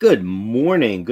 Good morning,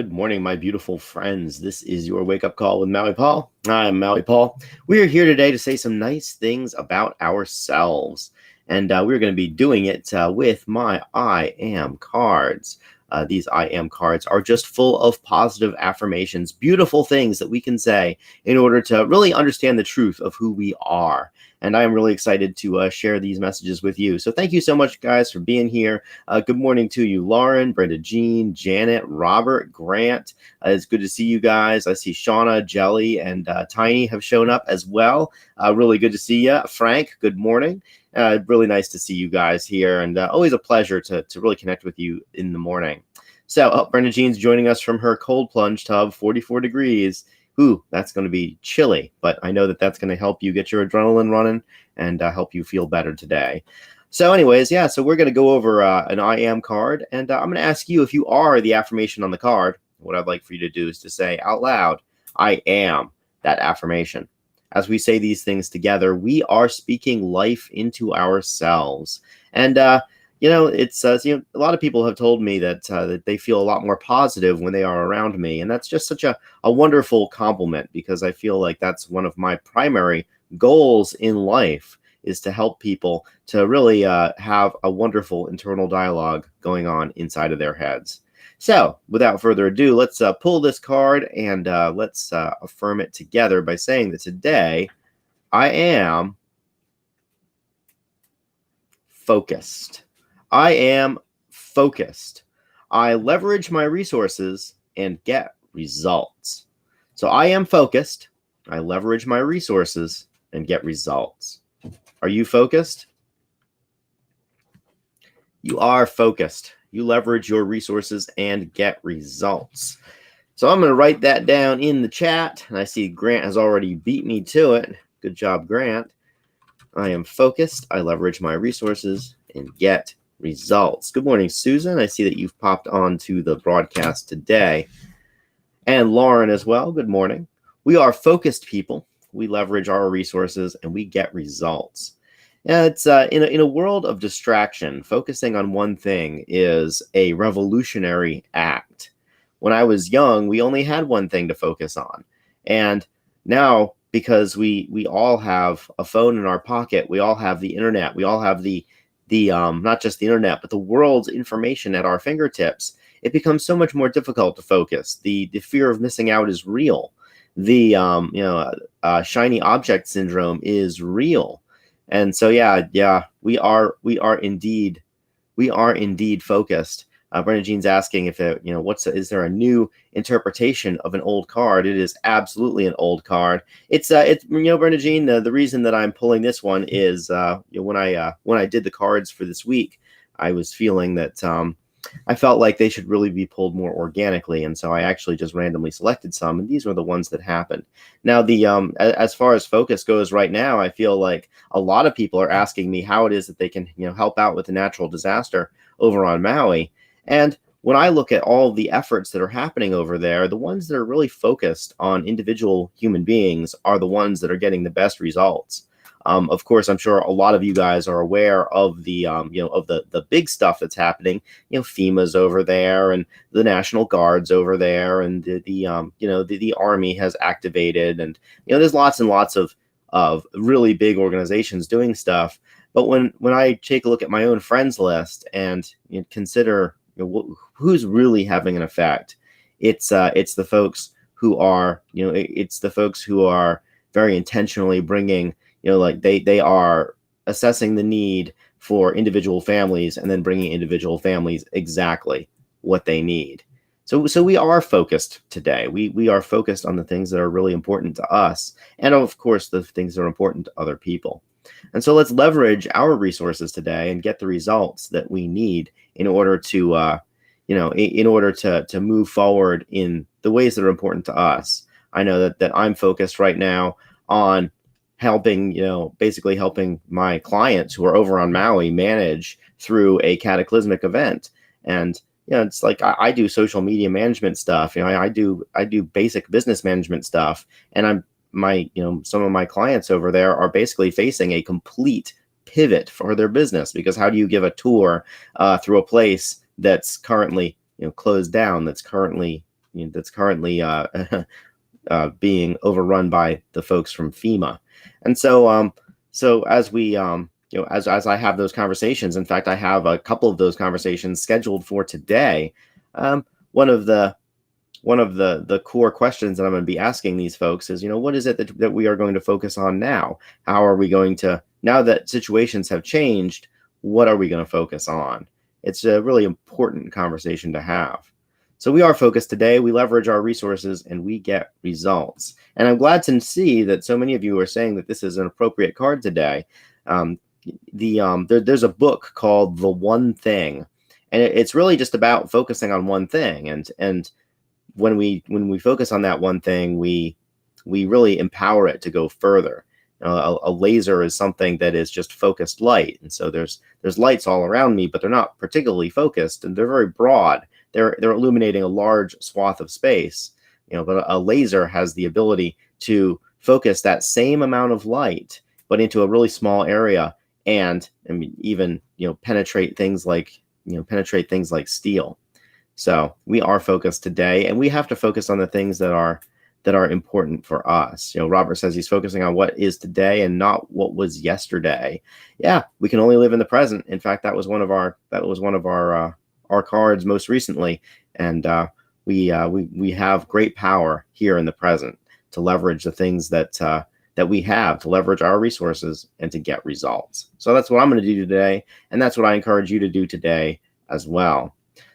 my beautiful friends. This is your wake up call with Maui Paul. I'm Maui Paul. We are here today to say some nice things about ourselves, and we're going to be doing it with my I am cards. These I am cards are just full of positive affirmations, beautiful things that we can say in order to really understand the truth of who we are. And I am really excited to share these messages with you. So thank you so much, guys, for being here. Good morning to you, Lauren, Brenda Jean, Janet, Robert, Grant. It's good to see you guys. I see Shauna, Jelly, and Tiny have shown up as well. Really good to see you. Frank, good morning. Really nice to see you guys here, and always a pleasure to really connect with you in the morning. So, Brenda Jean's joining us from her cold plunge tub, 44 degrees. Ooh, that's going to be chilly, but I know that that's going to help you get your adrenaline running and help you feel better today. So anyways, yeah, so we're going to go over an I am card, and I'm going to ask you if you are the affirmation on the card. What I'd like for you to do is to say out loud, I am that affirmation. As we say these things together, we are speaking life into ourselves. And it's a lot of people have told me that they feel a lot more positive when they are around me, and that's just such a wonderful compliment, because I feel like that's one of my primary goals in life, is to help people to really have a wonderful internal dialogue going on inside of their heads. So without further ado, let's pull this card and let's affirm it together by saying that today I am focused. I am focused. I leverage my resources and get results. So I am focused. I leverage my resources and get results. Are you focused? You are focused. You leverage your resources and get results. So I'm going to write that down in the chat. And I see Grant has already beat me to it. Good job, Grant. I am focused. I leverage my resources and get results. Good morning, Susan. I see that you've popped onto the broadcast today. And Lauren as well. Good morning. We are focused people. We leverage our resources and we get results. Yeah, it's in a world of distraction, focusing on one thing is a revolutionary act. When I was young, we only had one thing to focus on. And now, because we all have a phone in our pocket, we all have the internet, we all have the not just the internet, but the world's information at our fingertips, it becomes so much more difficult to focus. The fear of missing out is real. The shiny object syndrome is real. And so, we are indeed focused. Brenda Jean's asking if is there a new interpretation of an old card? It is absolutely an old card. It's Brenda Jean. The reason that I'm pulling this one is when I did the cards for this week, I was feeling that I felt like they should really be pulled more organically, and so I actually just randomly selected some, and these were the ones that happened. Now, as far as focus goes right now, I feel like a lot of people are asking me how it is that they can help out with the natural disaster over on Maui. And when I look at all the efforts that are happening over there, the ones that are really focused on individual human beings are the ones that are getting the best results. Of course, I'm sure a lot of you guys are aware of the the big stuff that's happening. FEMA's over there, and the National Guard's over there, and the Army has activated, and there's lots and lots of really big organizations doing stuff. But when I take a look at my own friends list and consider who's really having an effect, it's the folks who are very intentionally bringing. They are assessing the need for individual families and then bringing individual families exactly what they need. So we are focused today. We are focused on the things that are really important to us, and of course the things that are important to other people. And so let's leverage our resources today and get the results that we need in order to to move forward in the ways that are important to us. I know that I'm focused right now on basically helping my clients who are over on Maui manage through a cataclysmic event. And, it's like I do social media management stuff. I do basic business management stuff. And some of my clients over there are basically facing a complete pivot for their business, because how do you give a tour through a place that's currently closed down, that's currently being overrun by the folks from FEMA. And so as we as I have those conversations, in fact, I have a couple of those conversations scheduled for today. One of the core questions that I'm going to be asking these folks is, what is it that we are going to focus on now? How are we going to, now that situations have changed, what are we going to focus on? It's a really important conversation to have. So we are focused today. We leverage our resources and we get results. And I'm glad to see that so many of you are saying that this is an appropriate card today. There's a book called The One Thing, and it's really just about focusing on one thing. And when we focus on that one thing, we really empower it to go further. A laser is something that is just focused light, and so there's lights all around me, but they're not particularly focused, and they're very broad. They're illuminating a large swath of space, but a laser has the ability to focus that same amount of light, but into a really small area, and even penetrate things like steel. So we are focused today, and we have to focus on the things that are important for us. Robert says he's focusing on what is today and not what was yesterday. Yeah, we can only live in the present. In fact, that was one of our cards most recently, and we have great power here in the present to leverage the things that we have, to leverage our resources and to get results. So that's what I'm going to do today, and that's what I encourage you to do today as well.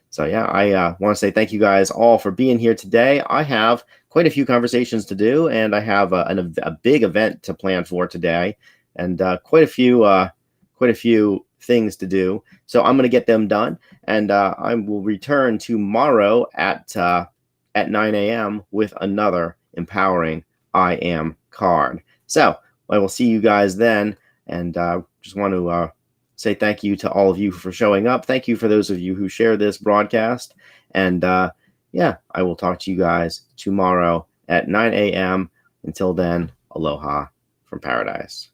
So yeah, I want to say thank you guys all for being here today. I have quite a few conversations to do, and I have a big event to plan for today, and quite a few things to do. So I'm going to get them done, and I will return tomorrow at 9 a.m. with another empowering I Am card. So I will see you guys then, and just want to say thank you to all of you for showing up. Thank you for those of you who share this broadcast. And yeah, I will talk to you guys tomorrow at 9 a.m. Until then, aloha from paradise.